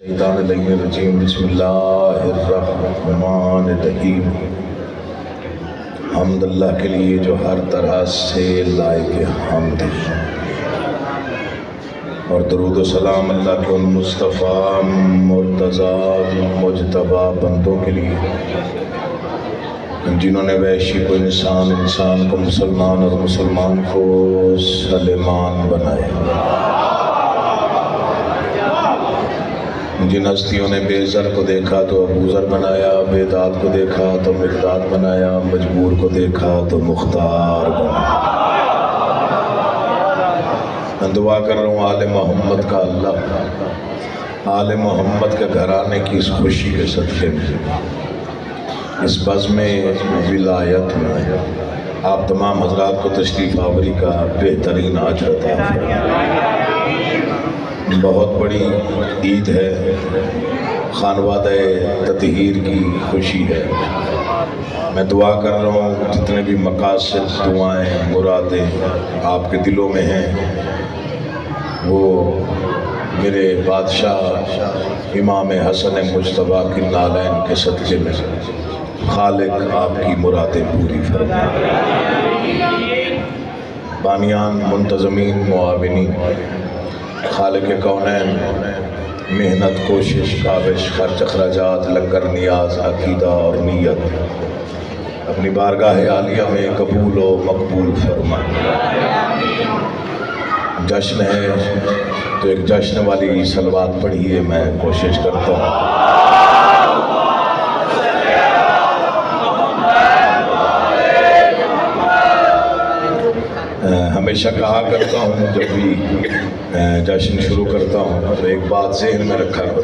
शैतानिर्रजीम बिस्मिल्लाहिर्रहमानिर्रहीम। हम्द अल्लाह के लिए जो हर तरह से लायक हम्द है, और दरूद सलाम अल्लाह के उन मुस्तफ़ा मुर्तज़ा मुजतबा बंदों के लिए जिन्होंने वैशी को इंसान को मुसलमान और मुसलमान को सलेमान बनाया। जिन हस्तियों ने बेज़र को देखा तो अबूज़र बनाया, बेदात को देखा तो मिक़दाद बनाया, मजबूर को देखा तो मुख्तार बनाया। मैं दुआ कर रहा हूँ आले मोहम्मद का अल्लाह आले मोहम्मद के घराने की इस खुशी के सदक़े में, इस बज़्म विलायत में आप तमाम हज़रात को तशरीफ़ आवरी का बेहतरीन अजर अता फरमाए। बहुत बड़ी ईद है, खानवादे ततहीर की खुशी है। मैं दुआ कर रहा हूँ जितने भी मकासद दुआएँ मुरादें आपके दिलों में हैं, वो मेरे बादशाह इमाम हसन मुज्तबा की नालैन के सदक़े में खालिक आपकी मुरादें पूरी फरमाए। बानियान मुंतज़मीन मुआविनीन खालिक कौनैन मेहनत कोशिश काविश खर्च अखराजात लंगर नियाज अकीदा और नीयत अपनी बारगाह आलिया में कबूल व मकबूल फरमा। जश्न है तो एक जश्न वाली सलवात पढ़िए, मैं कोशिश करता हूँ। हमेशा कहा करता हूँ जब भी जश्न शुरू करता हूँ तो एक बात ज़हन में रखा करो,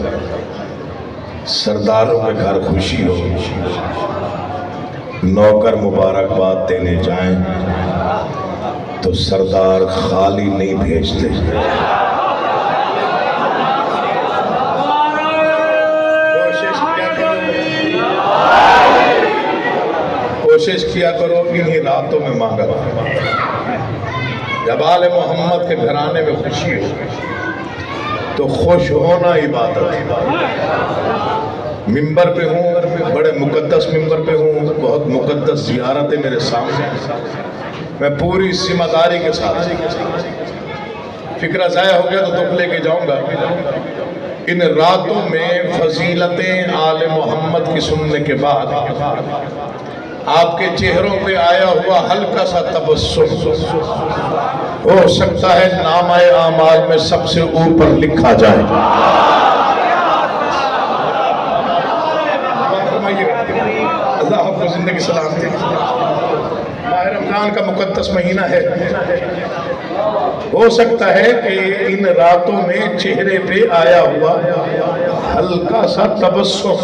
सरदारों के घर खुशी हो, नौकर मुबारकबाद देने जाएं तो सरदार खाली नहीं भेजते। कोशिश किया करो इन्हीं रातों में मांगा। जब आले मोहम्मद के घराने में खुशी हो तो खुश होना इबादत है। मिंबर पे हूँ, बड़े मुकद्दस मिंबर पे हूँ, बहुत मुकद्दस ज़ियारत है मेरे सामने। मैं पूरी जिम्मेदारी के साथ, फिक्रा ज़ाया हो गया तो दुख लेके जाऊँगा। इन रातों में फजीलतें आले मोहम्मद की सुनने के बाद आपके चेहरों पे आया हुआ हल्का सा तबस्सुम हो सकता है नामाए आमाल में सबसे ऊपर लिखा जाए। अल्लाह आपको जिंदगी सलामती। माह रमजान का मुकद्दस महीना है, हो सकता है कि इन रातों में चेहरे पे आया हुआ हल्का सा तबस्सुम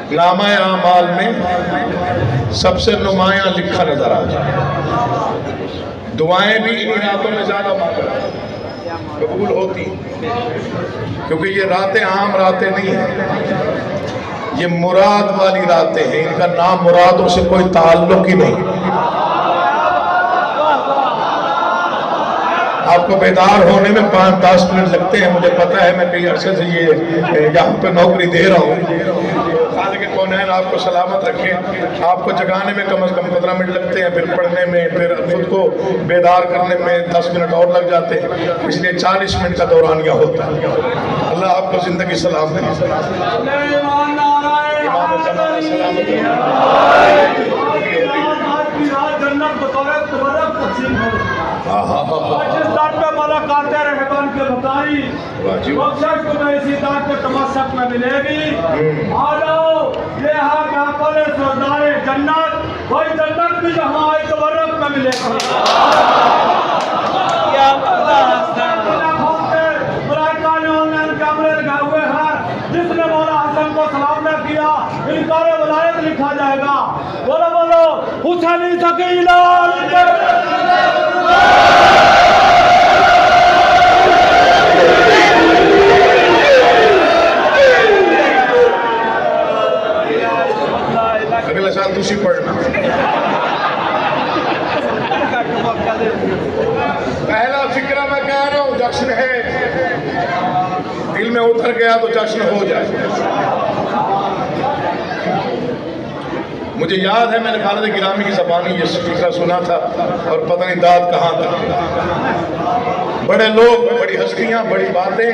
नामाए आमाल में सबसे नुमायां लिखा नजर आ जाए। दुआएं भी इन्हीं रातों में ज़्यादा कबूल होती, क्योंकि ये रातें आम रातें नहीं हैं, ये मुराद वाली रातें हैं। इनका नाम मुरादों से कोई ताल्लुक ही नहीं। आपको बेदार होने में 5-10 मिनट लगते हैं, मुझे पता है। मैं कई अरसे से ये यहाँ पे नौकरी दे रहा हूँ। कौनैन आपको सलामत रखे। आपको जगाने में कम से कम 15 मिनट लगते हैं, फिर पढ़ने में, फिर खुद को बेदार करने में 10 मिनट और लग जाते हैं, इसलिए 40 मिनट का दौरानिया होता है। अल्लाह आपको जिंदगी सलामत रखे। में मिलेगी। आ जाओ, ये जन्नत, वही जन्नत भी जहाँ आई तो बर्फ में मिलेगी। ऑनलाइन कैमरे लगा हुए हैं, जिसने मौला हसन को सलाम न किया इनकार वलायत लिखा जाएगा। बोलो बोलो हुसैनी सकीना। अगले साल दूसरी पढ़ना। पहला फिक्रा मैं कह रहा हूँ जश्न है। दिल में उतर गया तो जश्न हो जाए। मुझे याद है मैंने खालिद गिलानी की ज़बानी ये फिक्रा सुना था और पता नहीं दाद कहाँ तक। बड़े लोग, बड़ी हस्तियाँ, बड़ी बातें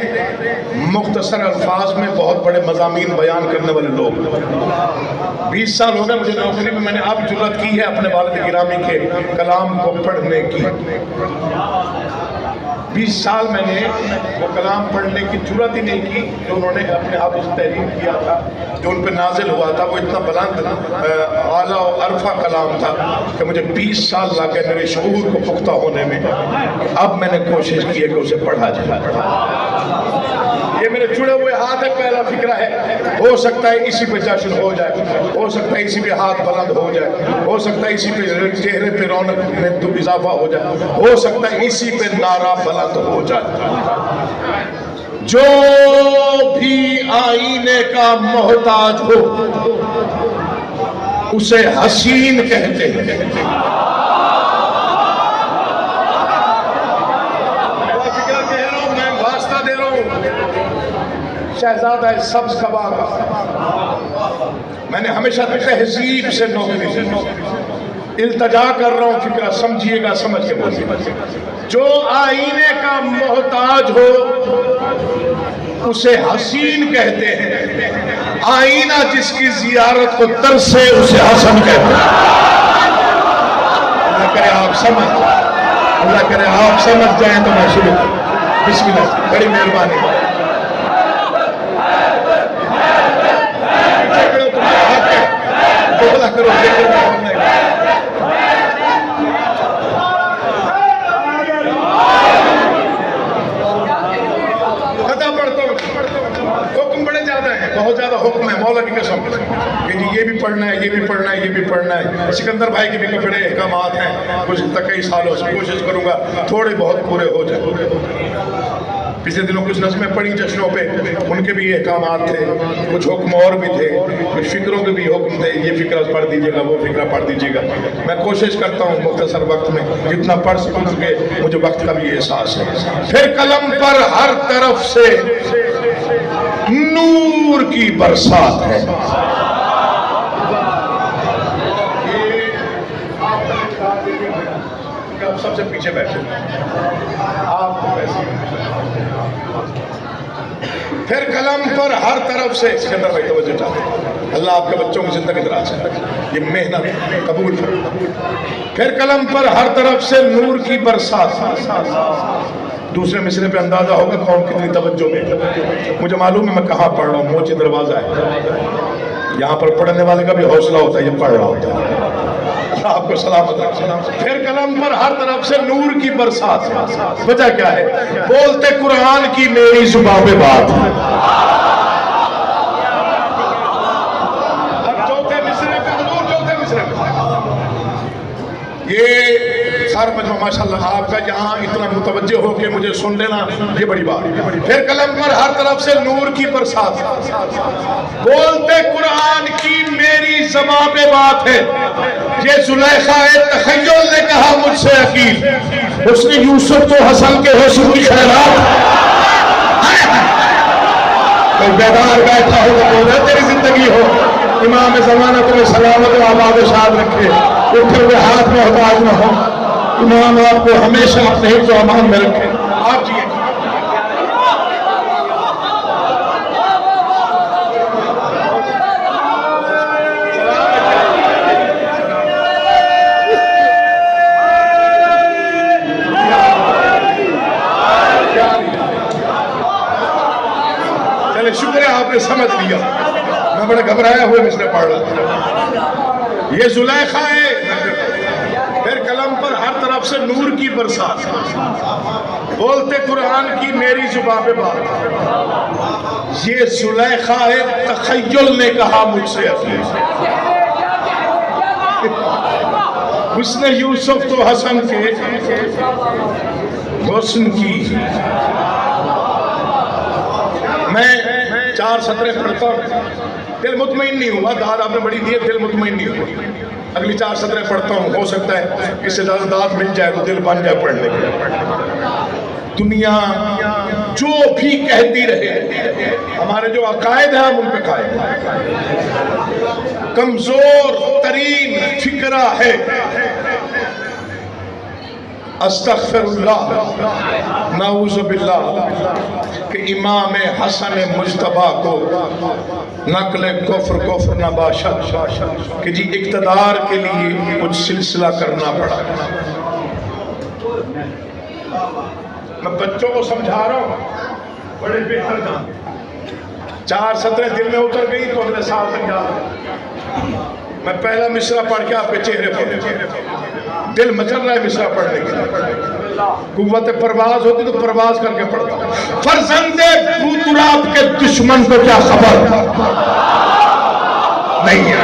मुख्तसर अल्फाज में बहुत बड़े मज़ामीन बयान करने वाले लोग। 20 साल हो गए मुझे नौकरी में, मैंने अब जुर्रत की है अपने वालिद गिरामी के कलाम को पढ़ने की। 20 साल मैंने वो कलाम पढ़ने की जुर्रत ही नहीं की जो उन्होंने अपने आप उस तहरीर किया था, जो उन पर नाजिल हुआ था। वो इतना बुलंद आला और अरफा कलाम था कि मुझे 20 साल लगे मेरे शऊर को पुख्ता होने में। अब मैंने कोशिश की है कि उसे पढ़ा जाए। ये मेरे जुड़े हुए हाथ है, पहला फिक्रा है। हो सकता है इसी पे जश्न हो जाए, हो सकता है इसी पे हाथ बुलंद हो जाए, हो सकता है इसी पे चेहरे पे रौनक में तो इजाफा हो जाए, हो सकता है इसी पे नारा बुलंद हो जाए। जो भी आईने का मोहताज हो उसे हसीन कहते हैं। शहजादा सब्ज कबा का मैंने हमेशा तहजीब से नौकरी की, इल्तजा कर रहा हूँ, फिक्रा समझिएगा, समझ के बोलिए। जो आईने का मोहताज हो उसे हसीन कहते हैं, आईना जिसकी जियारत को तरसे उसे हसन कहते हैं। अल्लाह करे आप समझ, अल्लाह करे आप समझ जाए तो मैं शुरू करूं। बिस्मिल्लाह, बड़ी मेहरबानी। करो खता पढ़ता हूँ, हुक्म बड़े ज्यादा है, बहुत ज्यादा हुक्म है मौला की कसम कि जी ये भी पढ़ना है, ये भी पढ़ना है, ये भी पढ़ना है। सिकंदर भाई के भी बड़े अहकामात हैं, कुछ तक कई सालों से कोशिश करूंगा थोड़े बहुत पूरे हो जाए। पिछले दिनों कुछ नज़में पढ़ी जश्नों पे, उनके भी अहकामात थे, कुछ हुक्म और भी थे, कुछ फिक्रों के भी हुक्म थे, ये फिक्रा पढ़ दीजिएगा, वो फिक्रा पढ़ दीजिएगा। मैं कोशिश करता हूँ मुख्तसर वक्त में जितना पढ़ सकूँ, क्योंकि मुझे वक्त का भी एहसास है। फिर कलम पर हर तरफ से नूर की बरसात है। आप सबसे पीछे बैठे, आप फिर कलम पर हर तरफ से, सिकंदर भाई तवज्जो चाहते, अल्लाह आपके बच्चों की जिंदगी दराज है, ये मेहनत कबूल कर। फिर कलम पर हर तरफ से नूर की बरसात। दूसरे मिसरे पे अंदाजा होगा कौन कितनी तवज्जो में। मुझे मालूम है मैं कहाँ पढ़ रहा हूँ, मोची दरवाजा है, यहाँ पर पढ़ने वाले का भी हौसला होता है, ये पढ़ रहा होता है। आपको सलामत रखे। फिर कलम पर हर तरफ से नूर की बरसात। वजह क्या है? बोलते कुरान की मेरी जुबान पे बात है। अब चौथे मिसरे पे हुजूर, चौथे मिसरे पे ये सारा मजमा माशाल्लाह आपका यहाँ इतना मुतवज्जे हो के मुझे सुन लेना, ये बड़ी बात। फिर कलम पर हर तरफ से नूर की बरसात। बोलते कुरान की मेरी ज़बान पे बात है। ये जुलैखा तखय्युल ने कहा मुझसे अकील, उसने यूसुफ तो हसन के हुस्न की खैरात। कोई बेदार बैठा हो तो बोले तेरी जिंदगी हो, इमाम ज़माना तुम्हें सलामत व आबाद शाद रखे, उठे हुए हाथ में मोहताज न हो। इमाम आपको हमेशा अपने हिफ्ज़ व अमान में रखे। आप जी शुक्र है आपने समझ लिया, मैं बड़ा घबराया हुआ मिसरे पढ़ रहा था। ये जुलैखा है। फिर कलम पर हर तरफ से नूर की बरसात। बोलते कुरान की मेरी जुबान पे बात। ये जुलैखा है तखय्युल ने कहा मुझसे अकील, उसने यूसुफ तो हसन के हुस्न की। मैं 4 सतरें पढ़ता हूँ, दिल मुतमईन नहीं हुआ, दाद आपने बड़ी दी है, दिल मुतमईन नहीं हुआ। अगली 4 सतरें पढ़ता हूँ, हो सकता है इससे ज़्यादा दाद मिल जाए तो दिल बन जाए पढ़ने के। दुनिया जो भी कहती रहे, हमारे जो अकायद है हम उन पे कायम हैं। कमजोर तरीन फिक्रा है अस्तगफिरुल्लाह नाऊज़ु बिल्लाह कि इमाम हसन मुज्तबा को नकल कुफ्र नबाशत कि जी इक़्तिदार के लिए कुछ सिलसिला करना पड़ा। मैं बच्चों को समझा रहा हूँ, बड़े बेहतर जान 4 सतरें दिल में उतर गई तो अगले साल तक याद। मैं पहला मिसरा पढ़ के आपके चेहरे पर दिल मचल रहा है मिसरा पढ़ने के लिए। कुव्वत परवाज होती तो परवाज करके पढ़ता। फरजंदे बूतुराब के दुश्मन को क्या खबर नहीं है।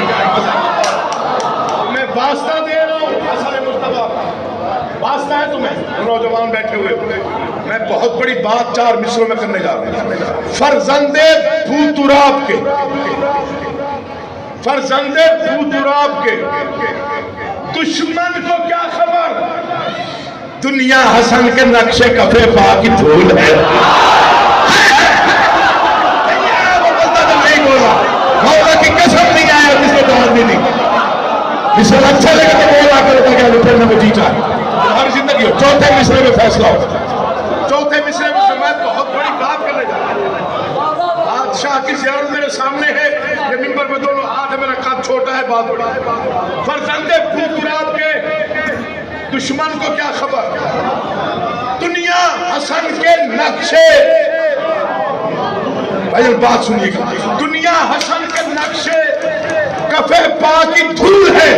मैं वास्ता दे रहा हूँ हसन मुज्तबा, वास्ता है तुम्हें नौजवान बैठे हुए। मैं बहुत बड़ी बात 4 मिसरों में करने जा रहा हूँ। फरजंदे बूतुराब के, फरजंदे बूतुराब के दुश्मन को क्या खबर, दुनिया हसन के नक्शे कफे पा की धूल है। वो बोलता तो नहीं बोला, मौला की कसम नहीं आया जिसने जवाब दी नहीं। मिसर अच्छा लगे तो बोला करता क्या लुटे न जीता हर जिंदगी हो। चौथे मिसरे में फैसला हो। चौथे मिसरे में मैं बहुत बड़ी बात करने जा रहा हूं। बादशाह की ज़ियारत मेरे सामने है, ये मिंबर पे दोनों हाथ है, मेरा कद छोटा है, बात बड़ा है। फरजंदे बूतुराब के दुश्मन को क्या खबर, दुनिया हसन के नक्शे, भाई बात सुनिएगा, दुनिया हसन के नक्शे कफे पा की धूल है।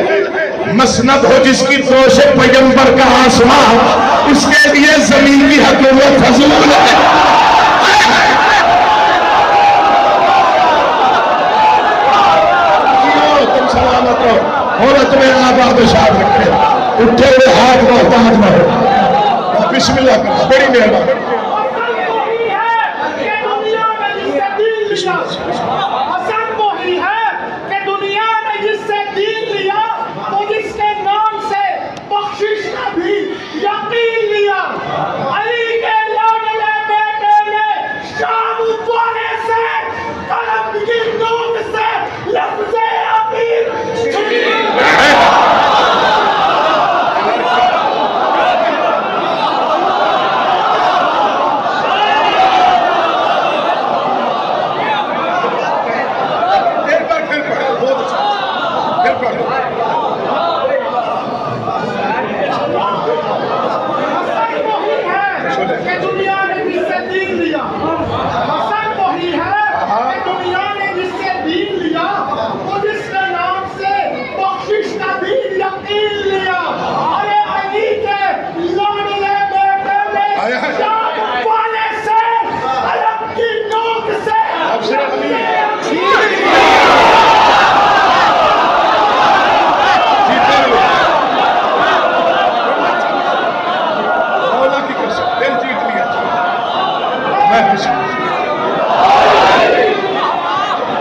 मसनद हो जिसकी दोष पैगंबर का आसमां, उसके लिए जमीन की हुकूमत फजूल है। तुम सलामत हो और तुम्हें आबाद शाद रखे। उठे हुए हाथ मोहताज न हो। बिस्मिल्लाह करो, बड़ी मेहरबानी। हसन वही है कि दुनिया ने जिससे दीन लिया वो जिसके नाम से बख्शिश का भी यकीन लिया। अली के लाडले बेटे ने शाम वाले से कलम की नोक से लफ्ज़े अमीर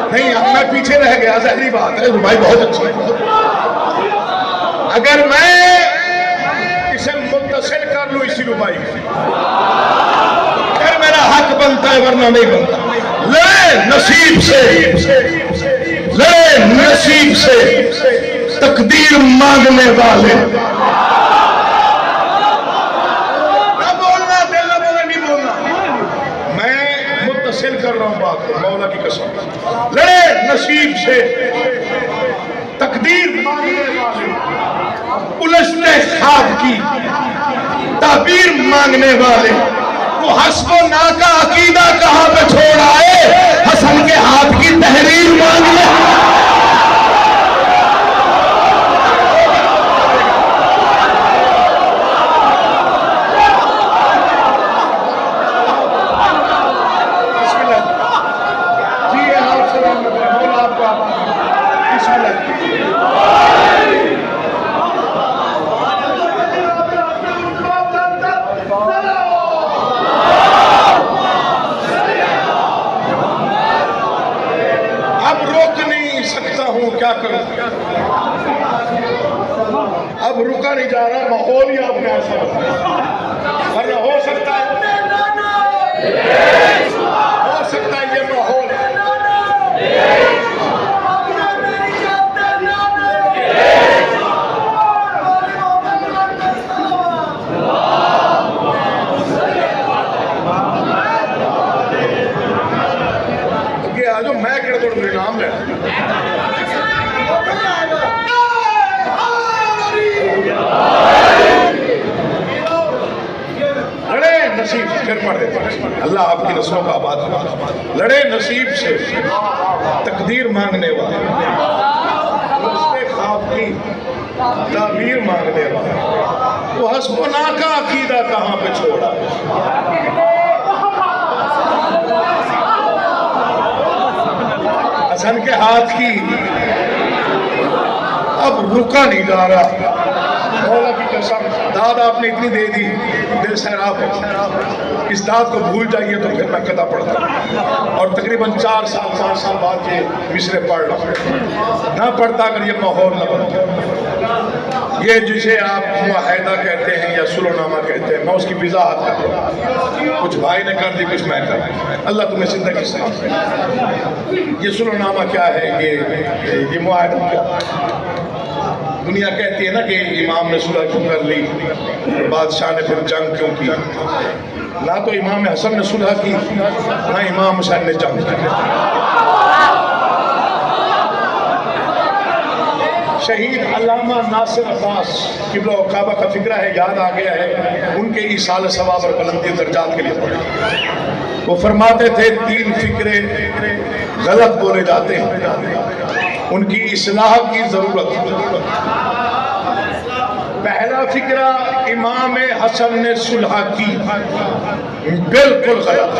नहीं, अब मैं पीछे रह गया, ज़ाहिरी बात है। भाई बहुत अच्छी है। अगर मैं इसे मुत्तसिल कर लूं इसी रुबाई फिर मेरा हक बनता है, वरना नहीं बनता। ले नसीब से, ले नसीब से तकदीर मांगने वाले। ना बोलना, दिल ना बोलना, नहीं बोलना। मैं मुत्तसिल कर रहा हूं बात को, मौला की कसम। लड़े नसीब से तकदीर मांगने वाले, उलझते ख्वाब की ताबीर मांगने वाले। वो हस्बो ना का अकीदा कहां पे छोड़ आए, हसन के हाथ की तहरीर मांगने। क्या करूं, अब रुका नहीं जा रहा, माहौल ही आपने ऐसा वरना हो सकता है ये माहौल मैं किहड़े तोड़े नाम लेना। लड़े नसीब फिर पढ़ देते, अल्लाह आपकी नस्लों का आबाद करे। लड़े नसीब से तकदीर मांगने वाले, ख्वाब की ताबीर मांगने वाले, वो हस्बुना का अकीदा कहाँ पे छोड़ा। हसन के हाथ की अब रुका नहीं जा रहा। मौला की कसम, दाद आपने इतनी दे दी, दिल सैराब है। इस दाद को भूल जाइए तो फिर मैं कदा पढ़ता। और तकरीबन 4 साल 5 साल बाद ये मिसरे पढ़ रहा ना पढ़ता अगर ये माहौल न बनता। ये जिसे आप मुआहदा कहते हैं या सुलहनामा कहते हैं, मैं उसकी वजाहत कर रहा हूँ। कुछ भाई ने कर दी, कुछ मैं कर दी। अल्लाह तुम्हें जिंदगी से। ये सुलहनामा क्या है, ये मुआहदा क्या? दुनिया कहती है ना कि इमाम ने सुलह क्यों कर ली, बादशाह ने फिर जंग क्यों की। ना तो इमाम हसन ने सुलह की, ना इमाम हुसैन ने जंग की। शहीद अल्लामा नासिर अब्बास किबला काबा का फिक्रा है, याद आ गया है। उनके इसाल सवाब और बुलंदी दर्जात के लिए पढ़े। वो फरमाते थे 3 फिक्रे गलत बोले जाते हैं, उनकी इस्लाह की जरूरत। पहला फिक्रा इमाम हसन ने सुलह की, बिल्कुल गलत।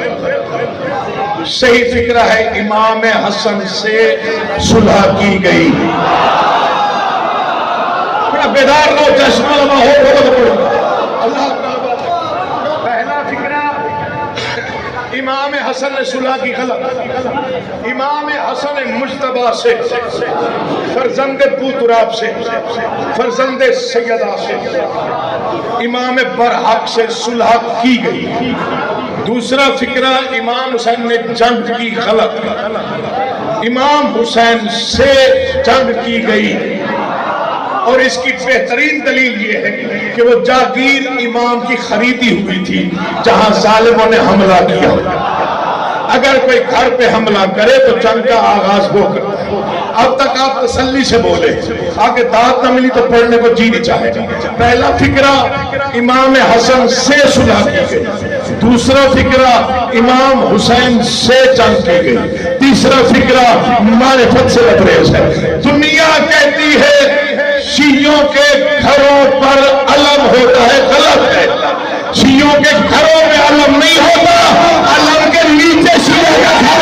सही फिक्रा है इमाम हसन से सुलह की गई। बेदार लो, चश्मा लगा हो। अल्लाह पहला फिक्रा इमाम हसन ने सुलह की गलत। इमाम हसन मुज्तबा से, फरजंद बूतुराब से, फरजंद सैयदा से, इमाम बरहक से सुलह की गई। दूसरा फिक्रा इमाम हुसैन ने जंग की गलत। इमाम हुसैन से जंग की गई। और इसकी बेहतरीन दलील ये है कि वो जागीर इमाम की खरीदी हुई थी जहां जालिमों ने हमला किया। अगर कोई घर पे हमला करे तो जंग का आगाज वो करता है। अब तक आप तसल्ली से बोले, आगे दाद न मिली तो पढ़ने को जी नहीं चाहे। पहला फिक्रा इमाम हसन से सुलह की गई। दूसरा फिक्रा इमाम हुसैन से जंग की गई। तीसरा फिक्रा मारिफत से लबरेज है। दुनिया कहती है शियों के घरों पर अलम होता है, गलत है। शियों के घरों में अलम नहीं होता, अलम के नीचे शिया का घर।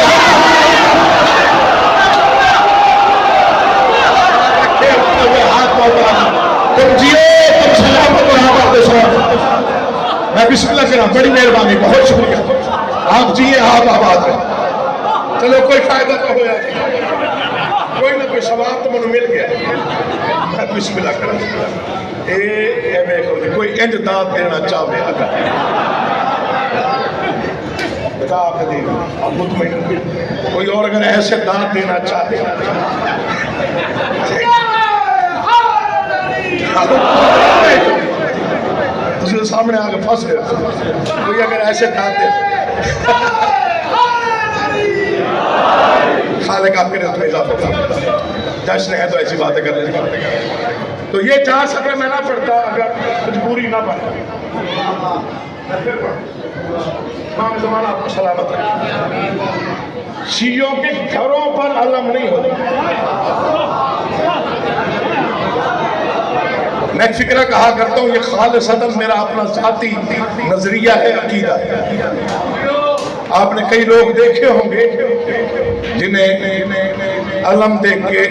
तुम जियो, तुम सलामत रहो। मैं बिस्मिल्लाह कर रहा हूं, बड़ी मेहरबानी, बहुत शुक्रिया। आप जिए, आप आबाद रहे। चलो कोई फायदा तो होया, कोई ना कोई सवाब तो मुझे मिल गया। मैं बिस्मिल्लाह कर रहा हूं। कोई इंज दाद देना चाहे कोई और अगर ऐसे दाद देना चाहे, तो सामने आके फंस गए। कोई अगर ऐसे दाद दे, खालिक आपके रिज़्क़ में इज़ाफ़ा करता। जश्न है तो ऐसी बातें कर लेते। तो ये 4 सफर मैं ना पढ़ता अगर मजबूरी ना पढ़ता। ज़माना आपको सलामत रहे। शियों के घरों पर अलम नहीं होता। मैं फिक्रा कहा करता हूँ, ये खालिसतन मेरा अपना ज़ाती नजरिया है, अकीदा है। आपने कई लोग देखे होंगे जिन्हें अलम देख के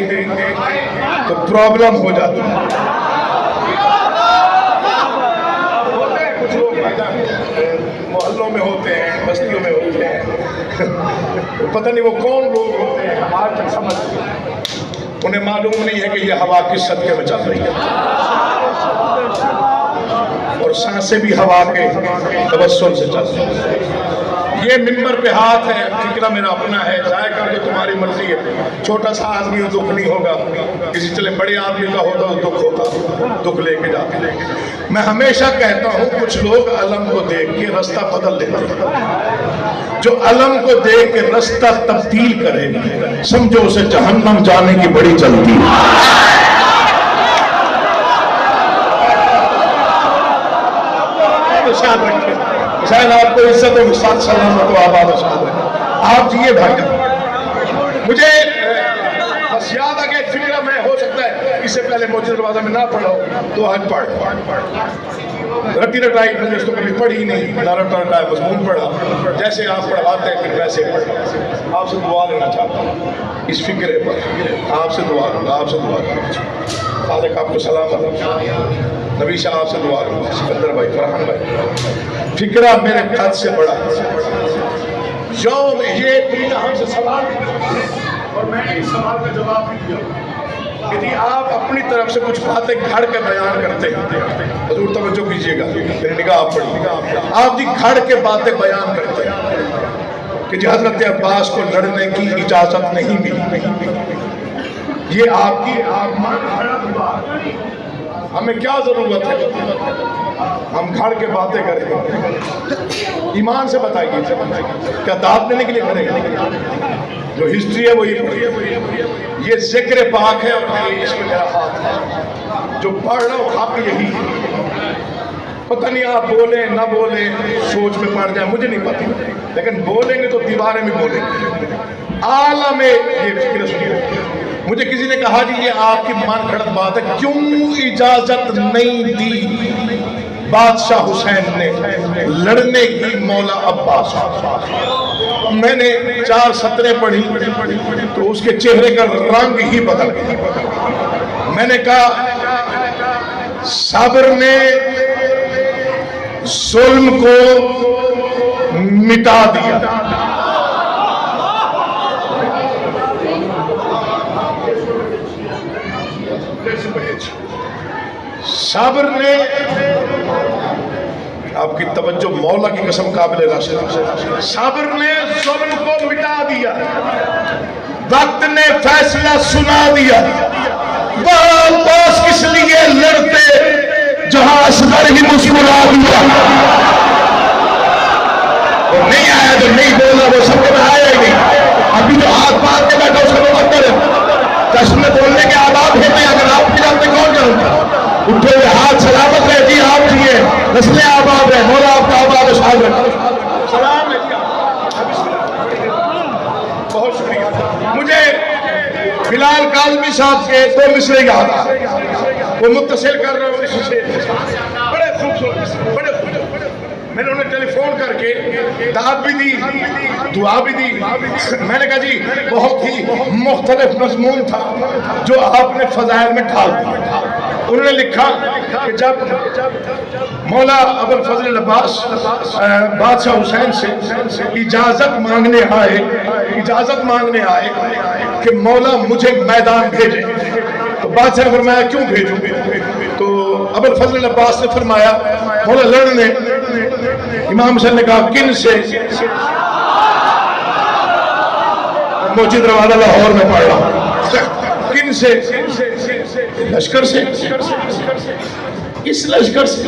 तो प्रॉब्लम हो जाती है। कुछ लोग मोहल्लों में होते हैं, बस्तियों में होते हैं, पता नहीं वो कौन लोग होते हैं, आज तक समझ उन्हें मालूम नहीं है कि ये हवा किस सदके में चल रही है। और सांसें भी हवा के तवस्सुल से चल रही है। ये मिंबर पे हाथ है, फिक्रा मेरा अपना है, जाय कर दो, तुम्हारी मर्जी है। छोटा सा आदमी हो दुख नहीं होगा, किसी चले बड़े आदमी का होता तो दुख होता, दुख लेके जाते। मैं हमेशा कहता हूँ कुछ लोग अलम को देख के रास्ता बदल लेते हैं। जो अलम को देख के रास्ता तब्दील करे, समझो उसे जहन्नम जाने की बड़ी जल्दी है। शायद आपको इज्जत और साथ सलामत हो, आबाद आप जिए भाई। मुझे बस याद आ गया फिक्र में, हो सकता है इससे पहले मौजूद दरवाजा में ना पढ़ा हो तो आज पढ़ रटी रटाई नजर तो कभी पढ़ी नहीं, ना रटा रटाया मजमून पढ़ा। जैसे आप पढ़वाते हैं फिर वैसे पढ़ा। आपसे दुआ लेना चाहता हूँ इस फिक्रे पर, आपसे दुआ लूँगा, आपसे दुआ लूँगा। खालिक आपको सलामत, नबी शाह आपसे दुआ लूँगा, सिकंदर भाई, फरहान भाई। फिक्रा मेरे कद से बड़ा जो ये दुनिया हमसे सवाल और मैंने इस सवाल का जवाब भी दिया। यदि आप अपनी तरफ से कुछ बातें घड़ के बयान करते हैं, हजूर तवज्जो कीजिएगा, मेरी निगाह पड़ी, आप जी घड़ के बातें बयान करते हैं कि जी हजरत अब्बास को लड़ने की इजाजत नहीं मिली, ये आपकी हमें क्या जरूरत है हम घड़ के बातें करेंगे? ईमान से बताइए, क्या दाद देने के लिए करेंगे? जो हिस्ट्री है वो ये जिक्र पाक है और इसमें मेरा हाथ है। जो पढ़ रहा हूँ आप यही है। पता नहीं आप बोले ना बोले, सोच में पड़ जाए, मुझे नहीं पता, लेकिन बोलेंगे तो दीवारें में बोलेंगे। आला में ये फिक्र सुनिए। मुझे किसी ने कहा जी ये आपकी मन घड़त बात है, क्यों इजाजत नहीं दी बादशाह हुसैन ने लड़ने की मौला अब्बास? मैंने 4 सतरें पढ़ी तो उसके चेहरे का रंग ही बदल गया। मैंने कहा सब्र ने जुल्म को मिटा दिया, सब्र ने, आपकी तवज्जो मौला की कसम काबिल राशिद, सब्र ने जुल्म को मिटा दिया, वक्त ने फैसला सुना दिया। वापस किस लिए लड़ते जहां असगर ही मुस्कुरा दिया। वो नहीं आया जो नहीं बोला वो सबके में आया ही नहीं। अभी जो हाथ मार के बैठा उसका तो अंदर जश्न में बोलने के आदाब है नहीं, अगर आप भी जानते कौन जानता? उठे हुए हाथ सलामत रहे जी, आप जिए, नस्लें आबाद है, मौला आपका आबाद शाद है। सलाम है, बहुत शुक्रिया। मुझे बिलाल काज़मी साहब के 2 मिसरे याद आ, वो मुत्तसिल कर रहा हूँ इससे, बड़े खूबसूरत, बड़े मैंने उन्हें टेलीफोन करके दाद भी दी, दुआ भी दी। मैंने कहा जी बहुत ही मुख्तलिफ मज़मून था जो आपने फ़ज़ाइल में ढाल दिया। उन्होंने लिखा कि जब मौला अबुल फजल अब्बास बादशाह हुसैन से इजाज़त मांगने आए कि मौला मुझे मैदान भेजे, तो बादशाह ने फरमाया क्यों भेजूं? तो अबुल फजल अब्बास ने फरमाया मौला लड़ने। इमाम हुसैन ने कहा किन से? मौजूद रवाना लाहौर में पढ़ रहा हूं, किन से? लश्कर से। इस लश्कर से?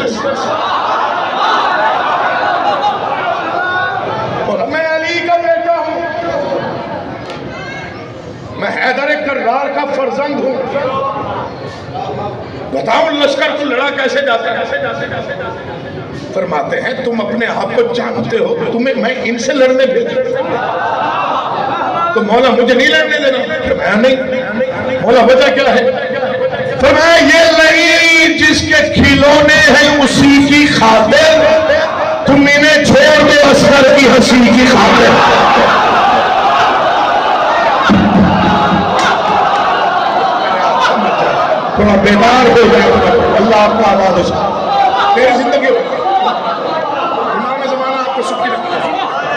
और मैं अली का बेटा हूं, मैं हैदर कर्रार का फर्जंद हूं, बताओ लश्कर को लड़ा कैसे जाता है? फरमाते हैं तुम अपने आप को जानते हो, तुम्हें मैं इनसे लड़ने भेजूं? तो मौला मुझे नहीं लड़ने देना। मैं नहीं, मौला वजह क्या है? फरमाया ये नहीं जिसके खिलौने हैं उसी की खातिर, तुम इन्हें छोड़ दो असगर की हंसी की खातिर। थोड़ा बेदार हो जाए, अल्लाह आपका आबाद हो। मेरी जिंदगी इमाम ज़माना आपको सुखी रखता है।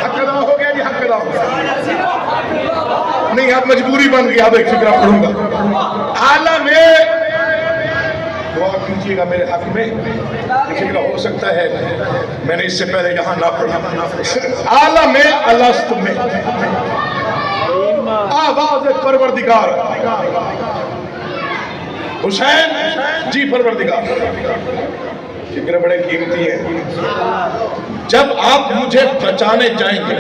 हक अदा हो गया जी, हक अदा हो गया नहीं, अब मजबूरी बन गई। अब एक फिक्रा पढ़ूंगा। आलम दुआ कीजिएगा मेरे हक में। देखिएगा हो सकता है मैंने इससे पहले यहाँ ना पढ़ा। आलम अलस्त में आवाज परवरदिगार हुसैन जी परवरदिगार, फिक्र बड़े कीमती है। जब आप मुझे बचाने जाएंगे,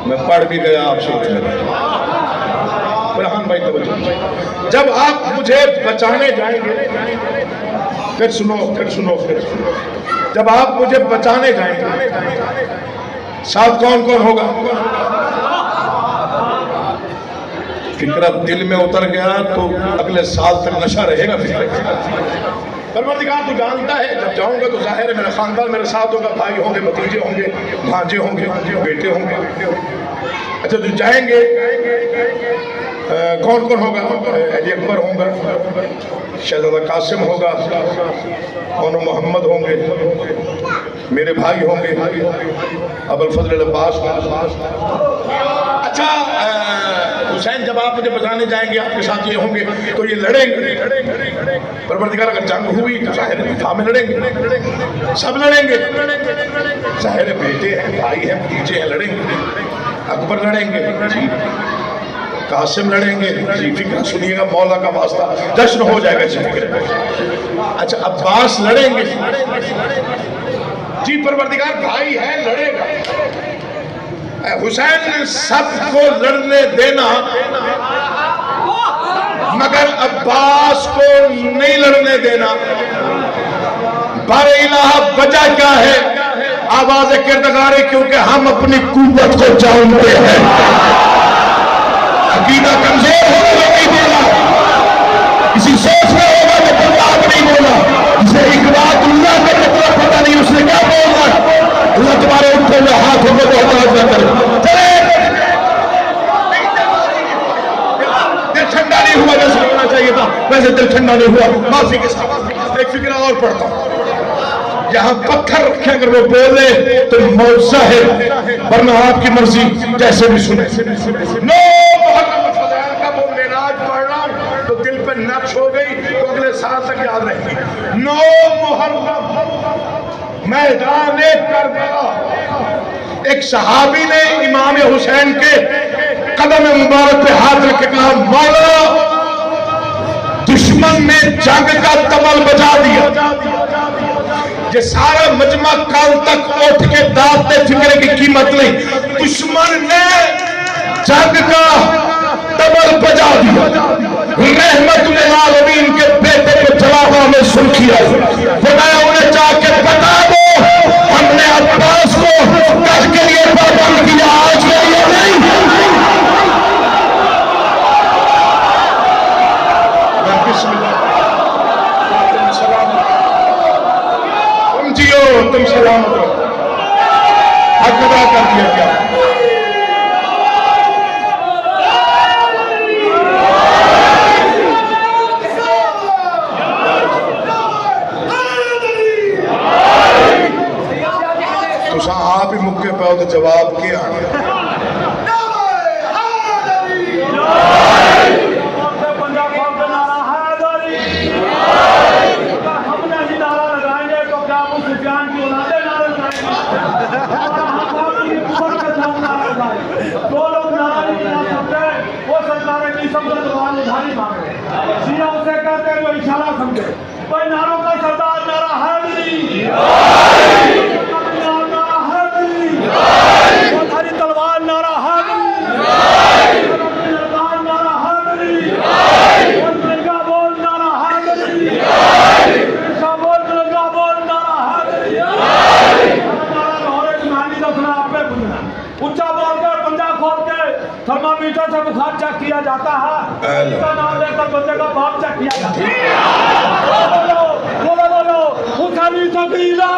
मैं पढ़ भी गया, आप सोच लें फरहान भाई तवज्जो, जब आप मुझे बचाने जाएंगे, फिर सुनो फिर सुनो फिर सुनो, जब आप मुझे बचाने जाएंगे साथ कौन कौन होगा? फिक्र दिल में उतर गया तो अगले साल तक नशा रहेगा फिक्र। परवरदिगार तो जानता है जब जाऊंगा तो जाहिर है मेरा खानदान मेरे साथ होगा, भाई होंगे, भतीजे होंगे, भांजे होंगे, बेटे होंगे। अच्छा तो जाएंगे कौन कौन होगा? अली अकबर होगा, शहजादा कासिम होगा, मोनो मोहम्मद होंगे, मेरे भाई होंगे, अबुल फजल अब्बास। अच्छा हुसैन जब आप मुझे बचाने जाएंगे आपके साथ ये होंगे तो ये लड़ेंगे। परवरदिगार अगर जंग हुई तो जाहिर है दिफा में लड़ेंगे, सब लड़ेंगे, जाहिर है बेटे हैं, भाई हैं, भतीजे हैं, लड़ेंगे। अकबर लड़ेंगे जी, कासिम लड़ेंगे जी, फिक्र सुनिएगा मौला का वास्ता, जश्न हो जाएगा जी फिक्र। अच्छा अब्बास लड़ेंगे जी, परवरदिगार भाई है, लड़ेगा। हुसैन सबको लड़ने देना मगर अब्बास को नहीं लड़ने देना। बारे इलाहा वजह क्या है? आवाज किरदगारे, क्योंकि हम अपनी कुव्वत को जानते हैं। अकीदा कमजोर होगा तो नहीं बोला, किसी सोच में होगा तो बर्बाद नहीं बोला, जिसे इकबातुल्लाह का मतलब पता नहीं उसने क्या बोला। अल्लाह तुम्हारे उठे हुए हाथों को मोहताज न करे। चले दिल ठंडा नहीं हुआ जैसे होना चाहिए था, वैसे दिल ठंडा नहीं हुआ। माफी के साथ एक फिक्र और पढ़ता हूं, यहाँ पत्थर रखे अगर वो बोले तो मौजा है, वरना आपकी मर्जी जैसे भी सुने। नो का वो मेराज पढ़ रहा हूं तो दिल पे नक्श हो गई तो अगले साल तक याद रहेगी। नो मुहर्रम मैदान करबला, एक सहाबी ने इमाम हुसैन के कदम मुबारक पे हाथ रख के कहा, मौला दुश्मन ने जंग का तमल बजा दिया। ये सारा मजमा कल तक उठ के दावते फिक्र की कीमत नहीं, दुश्मन ने जंग का तमल बजा दिया। रहमतुल आलमीन के बेटे को जलावा में सुर्खी आई, बताया उन्हें जाके बता दो हमने अब्बास को कल के लिए पाबंद किया, आज के लिए नहीं। तुम जियो, तुम सलामत रहो, हक अदा कर दिया क्या? आप ही मुक्के पाओ तो जवाब क्या आने? इशारा समझे भाई, नारों का सरदार नारा हैदरी, नारा हैदरी, हरी तलवार नारा हैदरी, नारा हैदरी, तिरंगा बोल नारा हैदरी, बोल तिरंगा बोल नारा हैदरी, नारा लाहौर की दफना आप पे बुझना, ऊंचा बोलकर पंजा खोल के थर्मामीटर से बुखार चेक किया जाता है, इसका नाम लेकर बंदे का बाप चेक किया जाता है। बोलो बोलो हुसैनी सबीला।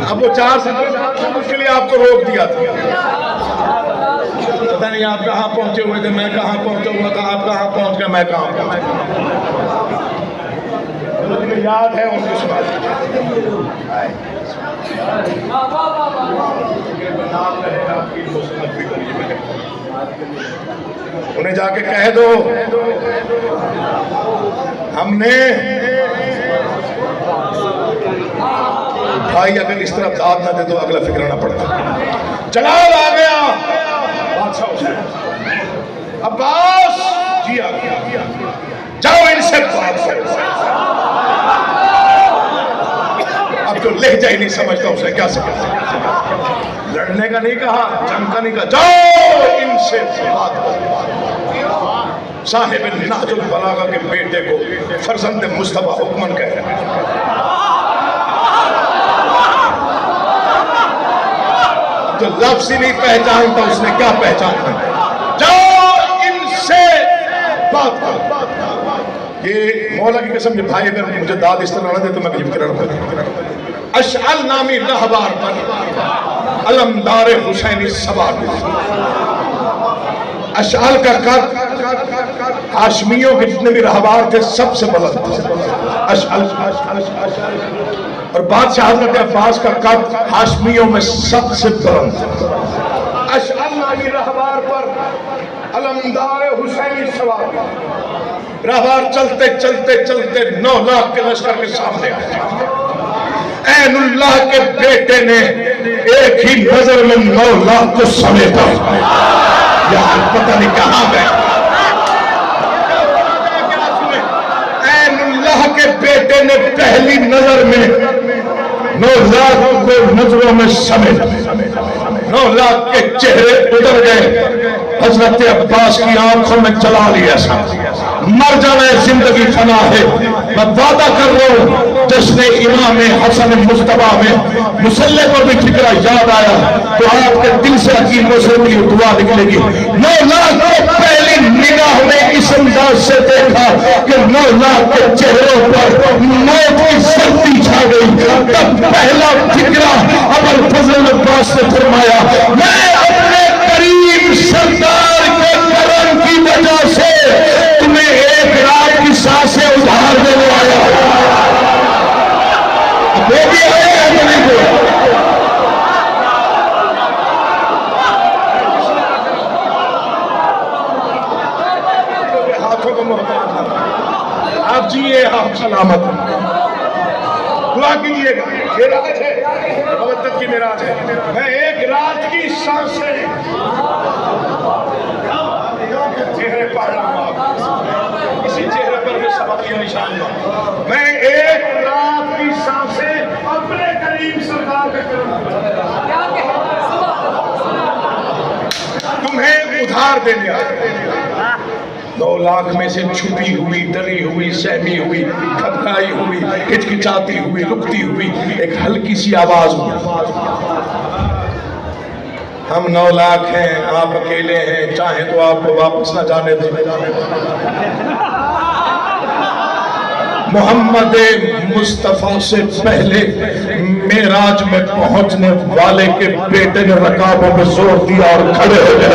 अब वो 4 साल उसके लिए आपको रोक दिया था, पता नहीं आप कहाँ पहुंचे हुए थे, मैं कहाँ पहुंचा हुआ था, आप कहाँ पहुंच गए, मैं कहाँ पहुंचा। मुझे याद है उनकी सुना उन्हें जाके कह दो हमने भाई अगर इस तरफ दाद ना दे तो अगला फिक्र ना पड़ता। जलाल आ गया अब्बास जी आ गया, जाओ इनसे बात करो। अब तो लहजा ही नहीं समझता उसे क्या समझता, लड़ने का नहीं कहा, जंग का नहीं कहा, जाओ इनसे बात करो। साहिब नाजुल बलागा के बेटे को फरजंद मुस्तफा हुक्मन कह रहे हैं। जो लफ्ज़ ही नहीं पहचानता उसने क्या पहचानना। जाओ इनसे बात करो। ये मौला की कसम, भाई अगर मुझे दाद इस तरह ना दे तो मैं कहीं फिक्र न। अशअल नामी रहबार पर अलमदार हुसैनी सवार। अशअल का कद हाशमियों के जितने भी रहबार थे सबसे बुलंद था अशअल। और बादशाह हज़रत अब्बास का कद हाशमियों में सबसे बुलंद था। अशअल नामी रहबार पर अलमदार हुसैनी सवार। रहबार चलते चलते चलते 9 लाख के लश्कर के सामने आए। ऐनुल्लाह के बेटे ने एक ही नजर में 9 लाख को समेटा। यार पता नहीं कहां गए। ऐनुल्लाह के बेटे ने पहली नजर में 9 लाख को नजरों में समेटा। 9 लाख के चेहरे उतर गए। हजरत अब्बास की आंखों में जला लिया। मर जाना जिंदगी फना है। मैं वादा कर रहा हूं जश्न इमाम हसन मुस्तफा में मुसल्ले पर भी ठिकरा याद आया तो आपके दिल से अकीदों से भी दुआ निकलेगी। 9 लाख को पहली निगाह में इस अंदाज से देखा कि 9 लाख के चेहरों पर मौत की सर्दी छा गई। तब पहला ठिकरा अबुल फजल अब्बास ने फरमाया, मैं अपने करीम सरदार के करम की वजह से तुम्हें एक रात की सांसें उधार देने आया। वो भी आया है नहीं को हाथों को मोहब्बत। आप जिए, आप सलामत दुआ कीजिएगा। मेराज है, मवद्दत की मेराज है। मैं एक रात की सांसें चेहरे पढ़ रहा हूं, इसी चेहरे पर भी सबक के निशान है। मैं एक रात की सांसें अपने करीम सरदार के तुम्हें उधार देने आया। 9 लाख में से छुपी हुई, डरी हुई, सहमी हुई, खटकाई हुई, हिचकिचाती हुई, रुकती हुई एक हल्की सी आवाज हुई। हम 9 लाख हैं, आप अकेले हैं, चाहे तो आपको वापस न जाने दें। मोहम्मद मुस्तफा से पहले मेराज में पहुंचने वाले के बेटे ने रकाबों में जोर दिया और खड़े हो गए।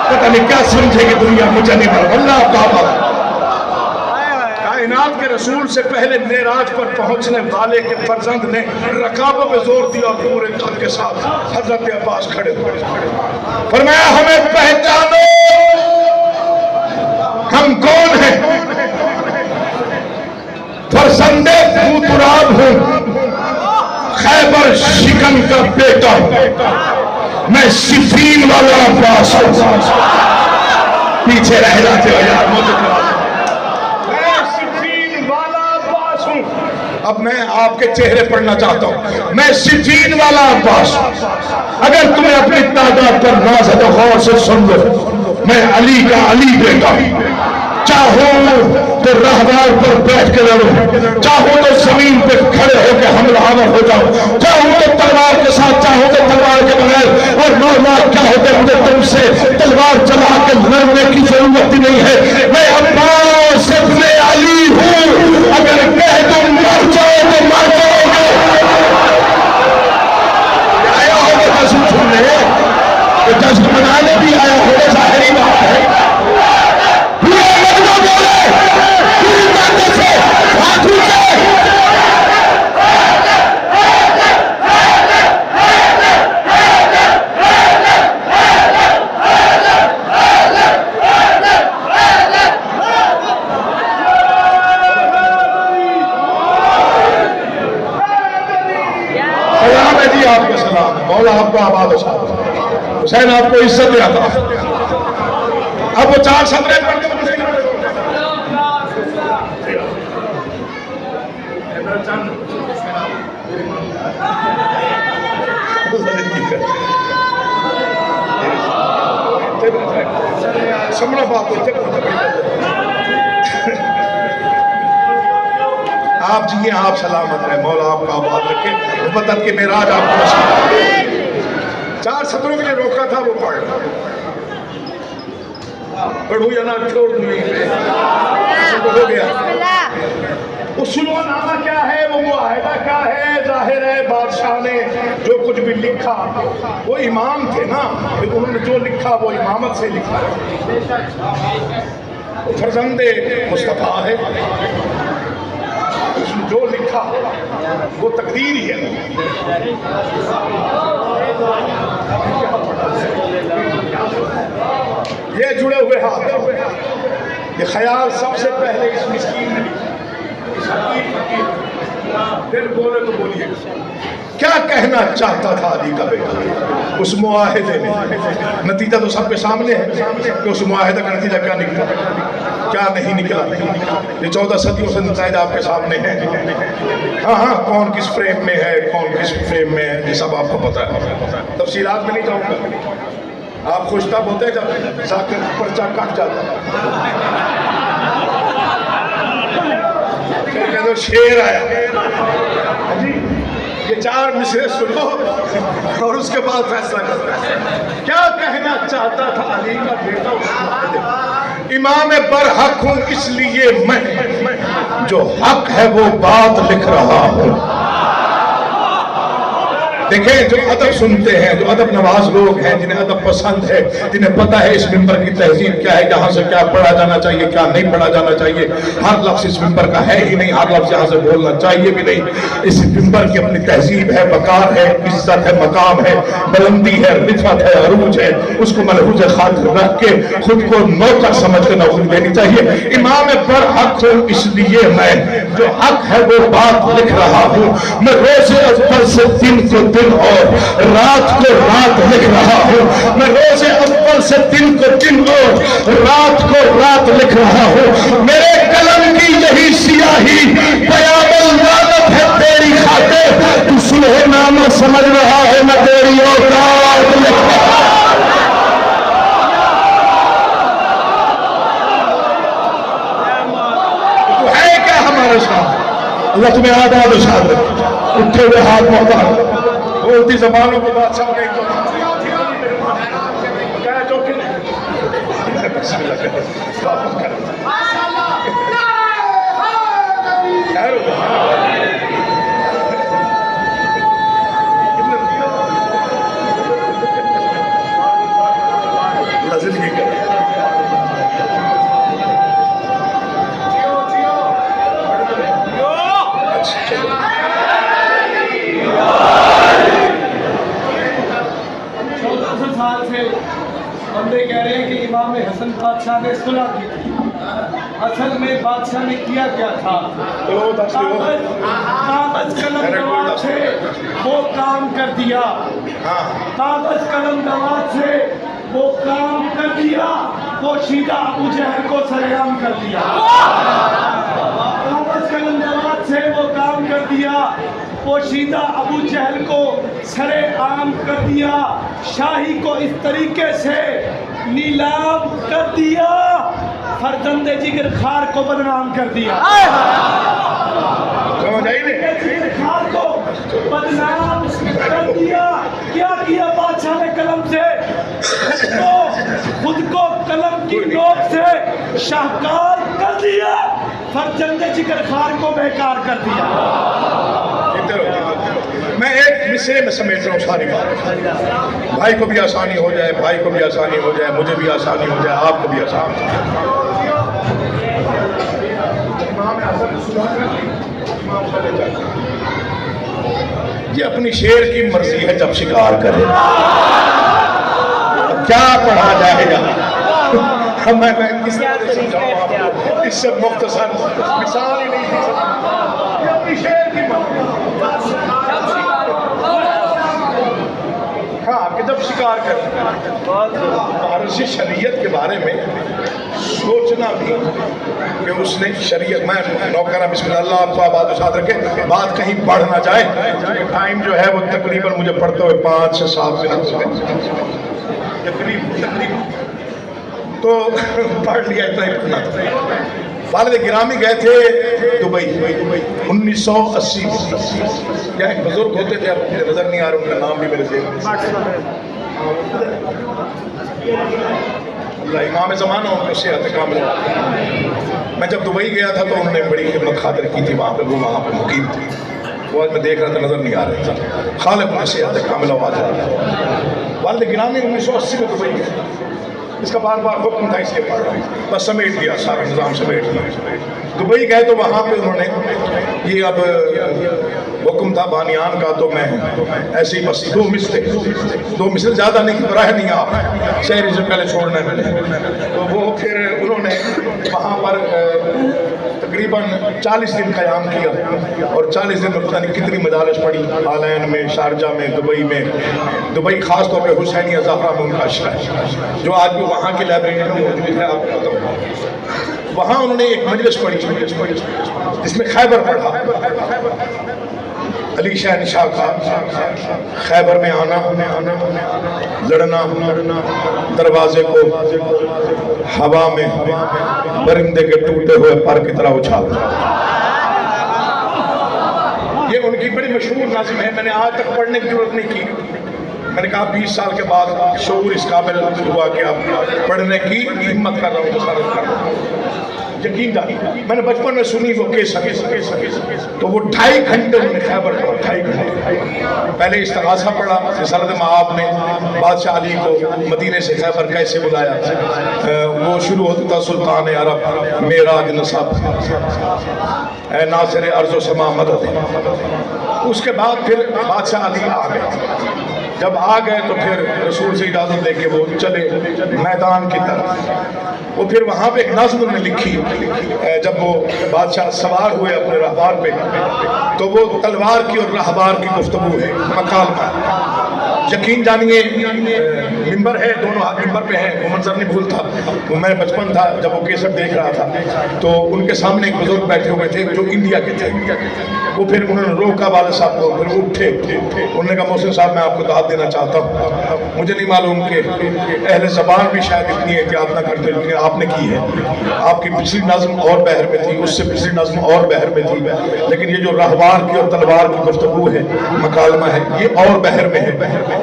पता नहीं क्या समझेगी दुनिया, मुझे नहीं पता। अल्लाह बाबा कायनात के रसूल से पहले मेराज पर पहुंचने वाले के फर्जंद ने रकाबों पे जोर दिया और पूरे कद के साथ हजरत अब्बास खड़े हुए। फरमाया, हमें पहचानो, हम कौन हैं? फरजंदे बूतुराब हूं, खैबर शिकन का बेटा। मैं सिफीन वाला अब्बास हूं। पीछे रह जाते हो यार, मैं सिफीन वाला अब्बास हूं। अब मैं आपके चेहरे पढ़ना चाहता हूं। मैं सिफीन वाला अब्बास हूं। अगर तुम्हें अपनी तादाद पर नाज है तो गौर से सुन लो। मैं अली का अली बेटा। चाहूं तो रहबार पर बैठ के लड़ूं, चाहूं तो जमीन पे खड़े होकर हमलावर हो जाऊं, चाहूं तो तलवार के साथ, चाहूं तो तलवार के बगैर। और 9 लाख क्या होते, मुझे तुमसे तलवार चला के लड़ने की जरूरत ही नहीं है। मैं अब्बास इब्ने अली हूं। अगर कह तुम मर जाओ तो मर जाओगे। आया होगा जश्न सुनने, तो जश्न मनाने भी आया होगा, जाहिर बात है। हुसैन आपको इज्जत दिलाता। अब वो 4 सदरें पढ़ते समझो बात आप जिए, आप सलामत रहे, मौला आपका आबाद रखे, वतन के मेराज आपको नसीब। 4 सदरों के लिए रोका था, वो पढ़ू या ना छोड़ हो गया। उसूलनामा क्या है, वो मुआहिदा क्या है? जाहिर है बादशाह ने जो कुछ भी लिखा, वो इमाम थे ना, उन्होंने जो लिखा वो इमामत से लिखा। फरजंदे मुस्तफा है, उसने जो लिखा वो तकदीर ही है। ये जुड़े हुए हाथ, ये ख्याल सबसे पहले इस मिस्कीन ने, दिल बोले तो बोलिए, क्या कहना चाहता था अली का बेटा उस मुआहिदे में? नतीजा तो सबके सामने है कि उस मुआहिदे का नतीजा क्या निकला, क्या नहीं निकला। ये 14 सदियों से नतीजा आपके सामने है। हाँ हाँ, कौन किस फ्रेम में है, कौन किस फ्रेम में है, ये सब आपको पता है। तफसीलात में नहीं जाऊंगा। आप खुशताब होते हैं जब जाकर पर्चा कट जाता है, तो शेर आया, ये 4 मिसरे सुनो और उसके बाद फैसला करो। क्या कहना चाहता था अली का बेटा? इमाम बरहक हूं इसलिए मैं जो हक है वो बात लिख रहा हूं। देखें, जो अदब सुनते हैं, जो अदब नवाज लोग हैं, जिन्हें अदब पसंद है, जिन्हें पता है इस मिंबर की तहजीब क्या है, यहाँ से क्या पढ़ा जाना चाहिए, क्या नहीं पढ़ा जाना चाहिए। हर लफ्ज इस मिंबर का है ही नहीं, हर लफ्ज यहाँ से बोलना चाहिए भी नहीं। इस मिंबर की अपनी तहजीब है, वकार है, इज्जत है, मकाम है, बुलंदी है, रिफत है, अरूज है। उसको मलहूज खातिर रख के खुद को नौकर समझ के नौकरी देनी चाहिए। इमाम बरहक हूं इसलिए मैं जो हक है वो बात लिख रहा हूँ। मैं रोज़े अव्वल से दिन को दिन और रात को रात लिख रहा हूँ। मैं रोज़े अव्वल से दिन को दिन और रात को रात लिख रहा हूँ। मेरे कलम की यही सियाही बयाबल लानत है तेरी खातिर। तू सुलहनामा समझ रहा है, मैं तेरी औकात लिख रहा हूं। तू है क्या हमारे साथ? अल्लाह तुम्हें आबाद शाद रखे। उठे हुए हाथ मौका बोलती जबानों के बादशाह ने जिंदगी कर बंदे कह रहे हैं कि इमाम हसन बादशाह ने सुलह की थी। असल में बादशाह ने किया क्या था? कागज कलम दवात से वो काम कर दिया, कागज कलम दवात से वो काम कर दिया, वो सीधा अबू जहल को सरेआम कर दिया। कागज कलम दवात से वो काम कर दिया, पोशीदा अबू जहल को सरे आम कर दिया, शाही को इस तरीके से नीलाम कर दिया, फरजंदे जिगर खार को बदनाम कर दिया। जिगर खार को बदनाम कर दिया। क्या किया बादशाह ने कलम से? खुद को कलम की नोक से शाहकार कर दिया, फरजंदे जिगर खार को बेकार कर दिया। मैं एक मिसरे में समेट रहा हूँ सारी बात। भाई को भी आसानी हो जाए, भाई को भी आसानी हो जाए, मुझे भी आसानी हो जाए, आपको भी आसानी हो जाए। ये अपनी शेर की मर्जी है, जब शिकार करे क्या पढ़ा जाएगा। मैं किस तरह से समझाऊं आपको? इससे मुख्तसर मिसाल ही नहीं थी। ये अपनी शेर की मर्जी, हाँ, कि जब शिकार करे फारसी शरीयत के बारे में सोचना भी कि उसने शरीयत, मैं नौकरा बिस्मिल्लाह आपको आबाद साथ रखे, बात कहीं बढ़ ना जाए। टाइम जो है वो तकरीबन मुझे पढ़ते हुए 5 से 7 मिनट हो गए तकरीबन, तो पढ़ लिया, इतना ही पढ़ना था। वालिद गिरामी गए थे दुबई 1980 में। क्या एक बुजुर्ग होते थे, अब मुझे नजर नहीं आ रहा, उनका नाम भी मेरे से इमाम ज़माना, उनको सेहत कामिल। मैं जब दुबई गया था तो उन्होंने बड़ी खिदमत खातिर की थी, वहाँ पे वो वहाँ पे मुकीम थी। वो आज मैं देख रहा था, नजर नहीं आ रहा था। खालिद ने सेहत कामिल आवाज आ रहा। वालिद गिरामी 1980 में दुबई गए। इसका बार बार हुक्म था, इसलिए पढ़ रहा हूँ, बस समेट दिया, सारा निज़ाम समेट दिया। दुबई गए तो वहाँ पे उन्होंने ये अब हुक्म था बानियान का, तो मैं ऐसे ही बस 2 मिसल ज़्यादा नहीं, बराह नहीं आप शहरी से पहले छोड़ना है मैंने। तो वो फिर उन्होंने वहाँ पर तकरीबन 40 दिन क़याम किया, और 40 दिन में पता नहीं कितनी मजालिस पढ़ी, आलैन में, शारजा में, दुबई में। दुबई ख़ास तौर पर हुसैनिया ज़हरा में उनका अशरा है, जो आज भी वहाँ की लाइब्रेरी में मौजूद है, आपको पता होगा। वहाँ उन्होंने एक मजलिस पढ़ी जिसमें खैबर पढ़ा, अली शहनशाह का खैबर में आना, लड़ना, दरवाजे को हवा में परिंदे के टूटे हुए पर की तरह उछालना। ये उनकी बड़ी मशहूर नाज़िम है, मैंने आज तक पढ़ने की जरूरत नहीं की। मैंने कहा 20 साल के बाद शऊर इस काबिल हुआ कि अब पढ़ने की हिम्मत कर रहा हूँ, मुसारत कर रहा हूँ। यकीन जानिए, मैंने बचपन में सुनी वो केस तो वो 2.5 घंटे उन्होंने खैबर पढ़ा, 2.5 घंटे। पहले इस्तिग़ासा पढ़ा, रिसालत मआब में बादशाह अली को मदीने से खैबर कैसे बुलाया, वो शुरू होता था सुल्तान अरब मेराज नसाब ए नासिर अर्ज़ व समा मदद। उसके बाद फिर बादशाह अली आ गए। जब आ गए तो फिर रसूल से इजाज़त लेके वो चले मैदान की तरफ। वो फिर वहाँ पे एक नज़्म उन्होंने लिखी, जब वो बादशाह सवार हुए अपने रहबार पे, तो वो तलवार की और रहबार की गुफ्तगू है, मकालमा। यकीन जानिए, मिंबर है, दोनों हाथ मिंबर पे हैं, वो मंजर नहीं भूलता। वो मैं बचपन था जब वो केसर देख रहा था, तो उनके सामने एक बुजुर्ग बैठे हुए थे जो इंडिया के थे। वो फिर उन्होंने रोका वाले साहब को, फिर वो उठे, उन्होंने कहा मोहसिन साहब मैं आपको दाद देना चाहता हूँ। मुझे नहीं मालूम कि अहले ज़बान भी शायद इतनी एहतियात ना करते जितनी आपने की है। आपकी पिछली नज़्म और बहर में थी, उससे पिछली नज़्म और बहर में थी, लेकिन ये जो रहबार की और तलवार की गुफ्तगू है, मकालमा है, ये और बहर में है।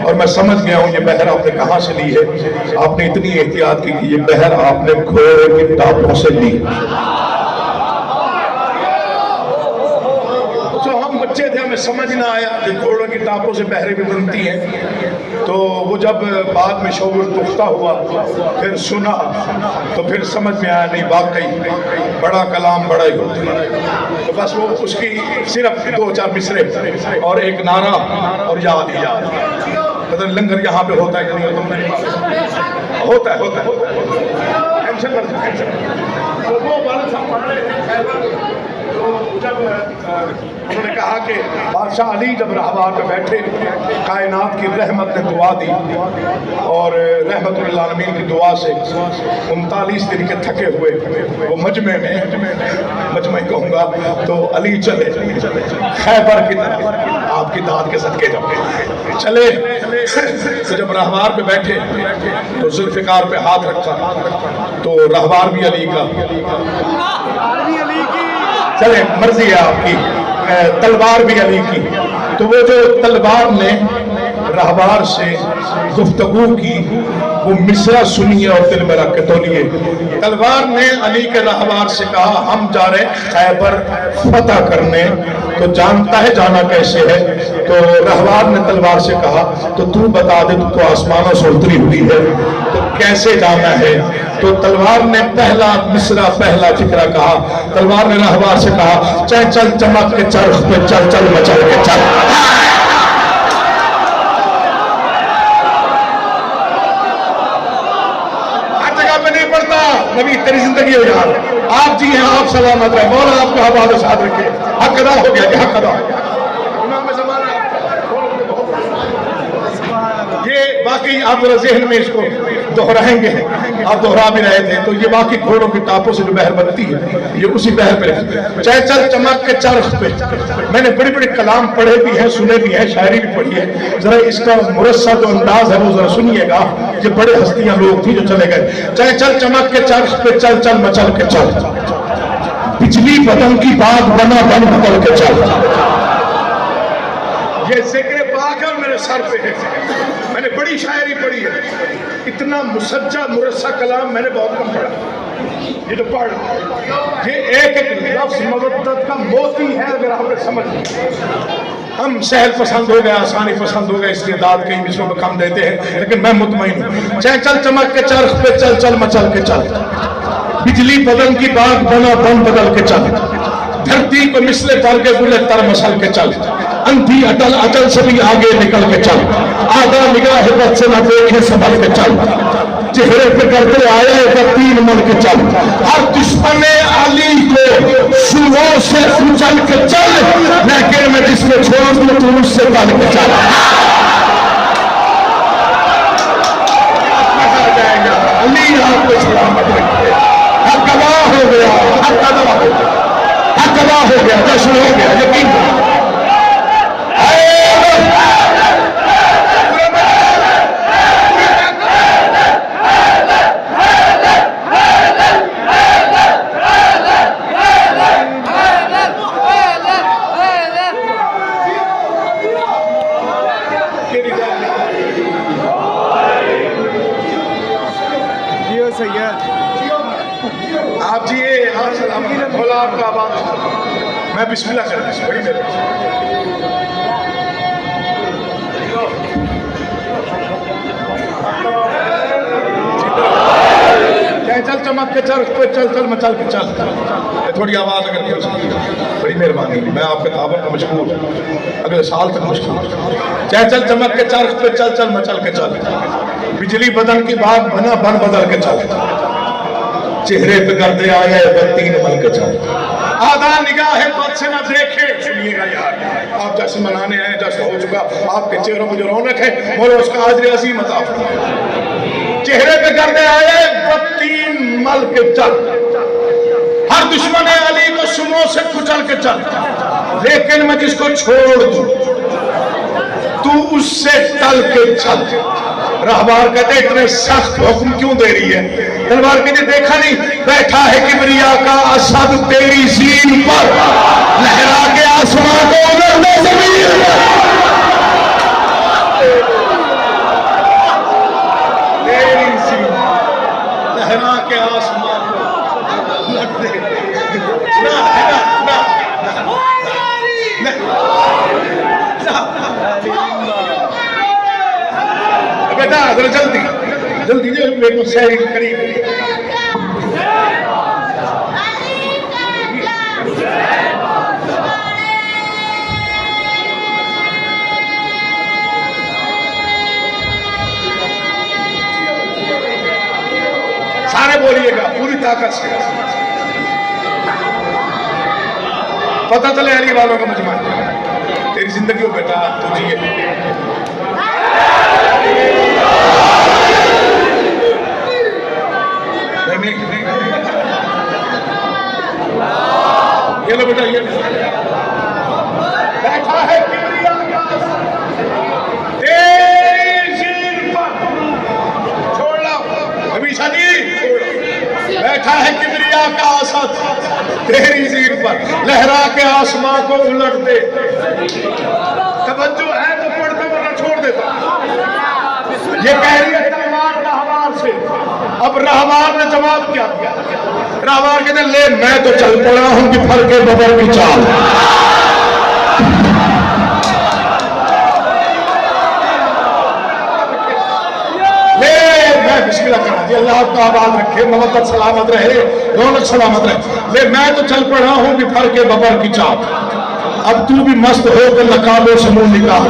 और मैं समझ गया हूँ ये बहर आपने कहाँ से ली है। आपने इतनी एहतियात की कि ये बहर आपने घोड़े की टापों से ली। बच्चे थे, हमें समझ ना आया कि घोड़ों की टापों से बहरें भी बनती हैं। तो वो जब बाद में शऊर पुख्ता हुआ, फिर सुना, तो फिर समझ में आया नहीं वाकई बड़ा कलाम बड़ा ही होता है। तो बस वो उसकी सिर्फ 2-4 मिसरे और एक नारा और याद मतलब लंगर यहाँ पे होता है कि नहीं होता है टेंशन मत। वो वाले साहब पढ़ रहे थे, तो जब उन्होंने कहा कि बादशाह अली जब रहबार पे बैठे, कायनात की रहमत ने दुआ दी, और रहमतुल आलमीन की दुआ से 39 दिन के थके हुए वो मजमे कहूँगा, तो अली चले खैबर की तरफ, आपकी दाद के सदके जब चले। तो जब रहबार पे बैठे तो जुल्फ़िकार पे हाथ रखा, तो रहबार भी अली का, चले मर्जी है आपकी, तलवार भी अली की। तो वो जो तलवार ने रहबार से गुफ्तगू की, वो मिसरा सुनिए और दिल में रख के तोलिए। तलवार ने अली के रहबार से कहा हम जा रहे खैबर फतह करने, तो जानता है जाना कैसे है? तो रहबार ने तलवार से कहा तो तू बता दे, तू तो आसमानों से उतरी हुई है, तो कैसे जाना है? तो तलवार ने पहला मिसरा, पहला फिक्रा कहा। तलवार ने रहबार से कहा चल चल चमक के चरख पे चल, चल मचल के चल। हर जगह पे नहीं पड़ता, नबी तेरी जिंदगी हो यार, आप जी हैं, आप सलामत रहे, मौला आपको हवाले साथ रखे। हक अदा हो गया, हक अदा। ये बाकी कि आप जरा जहन में इसको दोहराएंगे, आप दोहरा भी रहे थे, तो ये बाकी घोड़ों की टापों से जो बहर बनती है ये उसी बहर पे। चाहे चल चमक के चरख पे, मैंने बड़े बड़े कलाम पढ़े भी हैं, सुने भी हैं, शायरी भी पढ़ी है, जरा इसका मुरस्सा जो अंदाज है वो जरा सुनिएगा। ये बड़े हस्तियां लोग थी जो चले गए। चाहे चल चमक के चरख पे चल चल मचल के चल, बिजली बदन की बात बना बन बदल के चल। ये जिक्र पाक है मेरे सर पे है, मैंने बड़ी शायरी पढ़ी है, इतना मुसज्जा मुरस्सा कलाम मैंने बहुत कम पढ़ा। ये तो पढ़, ये एक एक लफ्ज मवद्दत का मोती है अगर आपने समझ लिया। हम सहल पसंद हो गए, आसानी पसंद हो गए, इस्तेदाद कई विषयों में कम देते हैं, लेकिन मैं मुतमईन हूँ। चाहे चल चमक के चरख पे चल चल मचल के चल, बिजली बदन की बात बना बन बदल के चल, धरती को मिसले पर के गुले तर मसल के चल, अंधी अटल अटल से भी आगे निकल के चल, आधा निगाह बद से न देखे संभल के चल, चेहरे पे करते आए तीन मन के चल, हर दुश्मन अली को शुरुओं से उछल के चल, लेकिन मैं जिसमें छोड़ दूं तो उससे कल के चल। अली आपको सलामत रखे, हक अदा हो गया, हक अदा हो गया, हक अदा हो गया, जश्न हो गया, यकीन करो। आप जी भोला आपका आबाद। मैं बिस्मिल्लाह कर बड़ी मेरे चल चमक के चल चल चल मचल के चल। थोड़ी आवाज अगर बड़ी मेहरबानी, मैं आपके ताबत का मशहूर अगले साल तक मशहूर। चाहे चल चमक के चरख पे चल चल मचल के चल, बिजली बदन की बात बना बन बदल के चल, चेहरे पे करते आए तीन बन के चल, आधा निगाह बद से न देखे। सुनिएगा यार, आप जैसे मनाने आए जैसे हो चुका, आपके चेहरों में जो रौनक है बोलो उसका हाजिर अजीम अता। चेहरे पे करते आए तीन मल के चल, हर दुश्मन अली को सुमो से कुचल के चल, लेकिन मैं जिसको छोड़ दूं तू उससे टल के चल। रहबार कहते इतने सख्त हुक्म क्यों दे रही है? तलवार कहते देखा नहीं बैठा है किबरिया का असद तेरी सीन पर, लहरा के आसमां को उलटने जमीन पर। तेरी सीन लहरा के आसमां को उलटने बेटा जरा जल्दी जल्दी जो मेरे को सही करीब। सारे बोलिएगा पूरी ताकत से, पता चले अली वालों का मजमा। तेरी जिंदगी हो बेटा, तू जिए। ये लो बेटा, ये बैठा है किबरिया का तेरी ज़ीन पर, छोड़ लो अभी शादी, बैठा है किबरिया का असद तेरी ज़ीन पर, लहरा के आसमां को उलट दे। तवज्जो है तो पढ़ते वरना छोड़ देता। ये कह रही है तलवार रहवार से। अब रहवार ने जवाब क्या दिया? रहवार कहते ले मैं तो चल पड़ा हूं कि फल के बबर की चाल। ले मैं बिस्मिल्लाह करा दी, अल्लाह आपका आबाद रखे, मवद्दत सलामत रहे, रौनक सलामत रहे। ले मैं तो चल पड़ा हूं कि फल के बबर की चाल। अब तू भी मस्त होकर नकाबों से मुंह निकाल,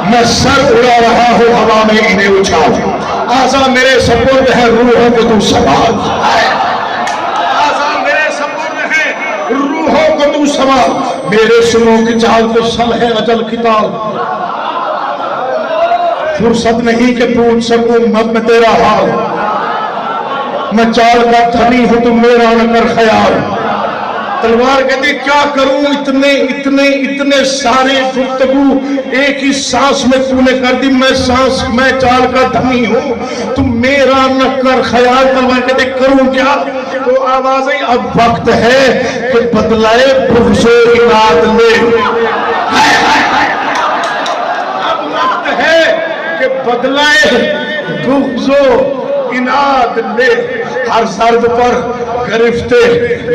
मैं सर उड़ा रहा हूं हवा में इन्हें उछाल। आजा मेरे सपुर्द है रूहों को तू संभाल, आजा मेरे सपुर्द है रूहों को तू संभाल। मेरे सुनों की चाल तो सल है अजल की ताल, फुर्सत नहीं कि पूछ सकूं मैं तेरा हाल, मैं चाल का धनी हूं तुम मेरा न कर ख्याल। तलवार कहती क्या करूं इतने इतने इतने सारे गुफ्तगू एक ही सांस में तूने कर दी। मैं चाल का धनी हूं तुम मेरा न कर ख्याल। तलवार कहती करूं क्या? तो आवाज आई अब वक्त है कि बदलाए बुग़्ज़ो इनाद ले। अब वक्त है कि बदलाए बुग़्ज़ो इनाद ले। हर सर्द पर गिरफ्ते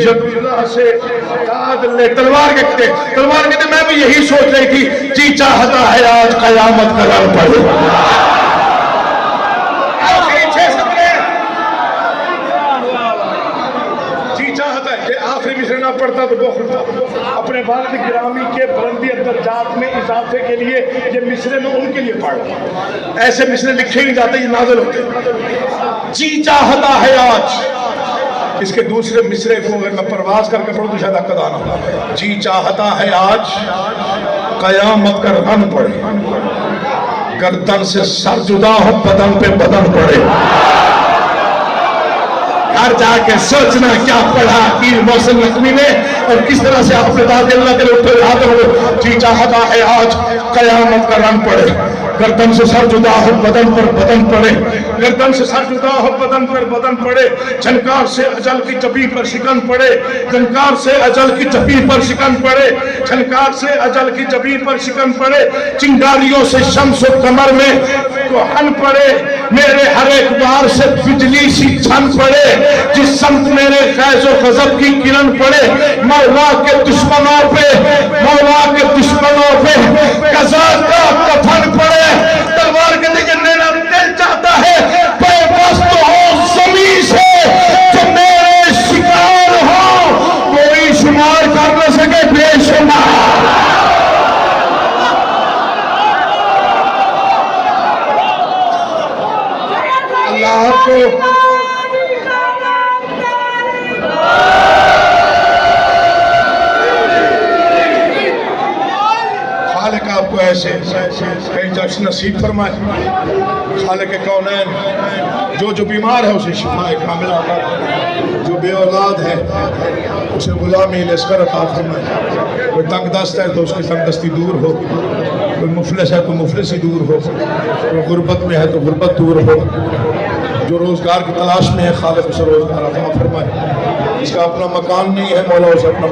यकीना से दाद ले। तलवार कहते मैं भी यही सोच रही थी, जी चाहता है आज कयामत का रंग पड़े। जी चाहता है कि आखिरी मिसरे ना पढ़ता तो बहुत अपने वालिद गिरामी के बुलंदी दर्जात में इजाफे के लिए ये मिसरे में उनके लिए पढ़। ऐसे मिसरे लिखे ही जाते, ये नाज़िल होते। जी चाहता है आज, इसके दूसरे मिसरे को अगर मैं परवाज करके पढ़ूं तो शायद अक्कद आना होगा। जी चाहता है आज कयामत का रन पड़े, गर्दन से सर जुदा हो बदन पे बदन पड़े। घर जाके सोचना क्या पढ़ा पीर मोहसिन नकवी ने और किस तरह से आपने अल्लाह के उठे याद हो। जी चाहता है आज कयामत का रंग पड़े, गर्दन से सर जुदा हो बदन पर बदन पड़े, गर्दन से सर जुदा हो बदन पर बदन पड़े। झनकार से अजल की जबी पर शिकन पड़े, झनकार से अजल की जबी पर शिकन पड़े, झनकार से अजल की जबी पर शिकन पड़े। चिंगारियों से शम्सो कमर में कोहन पड़े, मेरे हर एक बार से बिजली सी छन पड़े। जिस समत मेरे फैज़ो गज़ब की किरण पड़े, मौला के दुश्मनों पे, मौला के दुश्मनों पे कज़ा का कफन पड़े। तलवार के लिए मेरा दिल चाहता है बेबस हो ज़मीन से जो मेरे शिकार हो, कोई शुमार कर न सके बेशुमार। अल्लाह को खालिक आपको ऐसे कहीं जश्न नसीब फरमाए। खालिक कौनैन जो बीमार है उसे शिफाए कामिला कर, जो बे औलाद है उसे गुलामी लश्कर अता फरमाए। कोई तंग दस्त है तो उसकी तंग दस्ती दूर हो, कोई मुफलिस है तो मुफलिसी दूर हो, कोई गुर्बत में है तो गुर्बत दूर हो। जो रोजगार की तलाश में है खालिक उसे रोजगार अता फरमाए। जिसका अपना मकान नहीं है मौला उसे अपना